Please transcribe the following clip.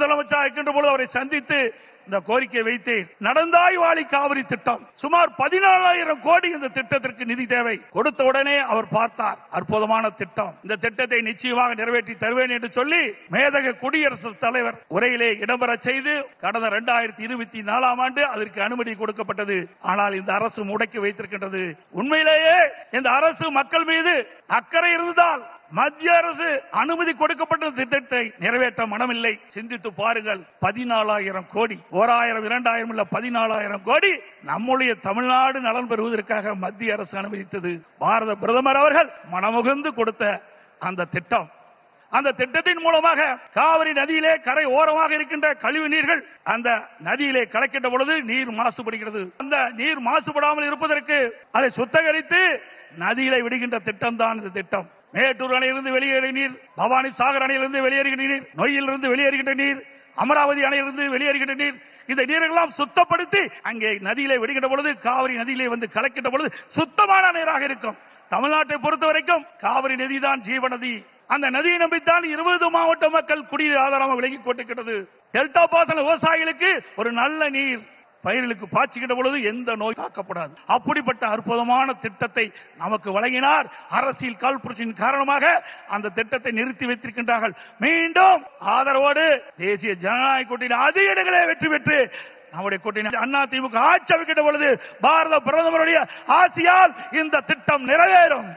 முதலமைச்சர் இருக்கின்ற பொழுது அவரை சந்தித்து இந்த கோரிக்கை வைத்தேன். நடந்தாய் வாழி காவிரி திட்டம் சுமார் 14,000 கோடி இந்த திட்டத்திற்கு நிதி தேவை. கொடுத்த உடனே அவர் பார்த்தார், அற்புதமான திட்டம், இந்த திட்டத்தை நிச்சயமாக நிறைவேற்றி தருவேன் என்று சொல்லி மேதக குடியரசுத் தலைவர் உரையிலே இடம்பெற செய்து கடந்த 2024 ஆண்டு அதற்கு அனுமதி கொடுக்கப்பட்டது. ஆனால் இந்த அரசு முடக்கி வைத்திருக்கின்றது. உண்மையிலேயே இந்த அரசு மக்கள் மீது அக்கறை இருந்தால் மத்திய அரசு அனுமதி கொடுக்கப்பட்ட திட்டத்தை நிறைவேற்ற மனமில்லை. சிந்தித்து பாருங்கள், 14,000 கோடி, 1000 2000 இல்ல 14,000 கோடி நம்முடைய தமிழ்நாடு நலன் பெறுவதற்காக மத்திய அரசு அனுமதித்தது. பாரத பிரதமர் அவர்கள் மனமுகந்து கொடுத்த அந்த திட்டம், அந்த திட்டத்தின் மூலமாக காவிரி நதியிலே கரை ஓரமாக இருக்கின்ற கழிவு நீர்கள் அந்த நதியிலே கலக்கின்ற பொழுது நீர் மாசுபடுகிறது. அந்த நீர் மாசுபடாமல் இருப்பதற்கு அதை சுத்தகரித்து நதியிலே விடுகின்ற திட்டம் தான் இந்த திட்டம். மேட்டூர் அணையிலிருந்து வெளியேறிய நீர், பவானி சாகர் அணையிலிருந்து வெளியேறுகின்ற நீர், நொய்யிலிருந்து வெளியேறுகின்ற நீர், அமராவதி அணையிலிருந்து வெளியேறுகின்ற நீர், இந்த நீரெல்லாம் சுத்தப்படுத்தி அங்கே நதியிலே விடுகின்ற பொழுது காவிரி நதியிலே வந்து கலக்கின்ற பொழுது சுத்தமான நீராக இருக்கும். தமிழ்நாட்டை பொறுத்த வரைக்கும் காவிரி நதிதான் ஜீவநதி. அந்த நதியை நம்பித்தான் 20 மாவட்ட மக்கள் குடிநீர் ஆதாரமாக விலகிக் கொண்டிருக்கிறது. டெல்டா பாசன விவசாயிகளுக்கு ஒரு நல்ல நீர் பயிர்களுக்கு பாய்ச்சுகின்ற பொழுது எந்த நோய் தாக்கப்படாது. அப்படிப்பட்ட அற்புதமான திட்டத்தை நமக்கு வழங்கினார். அரசியல் காழ்ப்புணர்ச்சியின் காரணமாக அந்த திட்டத்தை நிறுத்தி வைத்திருக்கின்றார்கள். மீண்டும் ஆதரவோடு தேசிய ஜனநாயக கூட்டணி அதிக இடங்களே வெற்றி பெற்று நம்முடைய கூட்டணி அண்ணா திமுக ஆட்சி அமைக்கின்ற பொழுது பாரத பிரதமருடைய ஆசியால் இந்த திட்டம் நிறைவேறும்.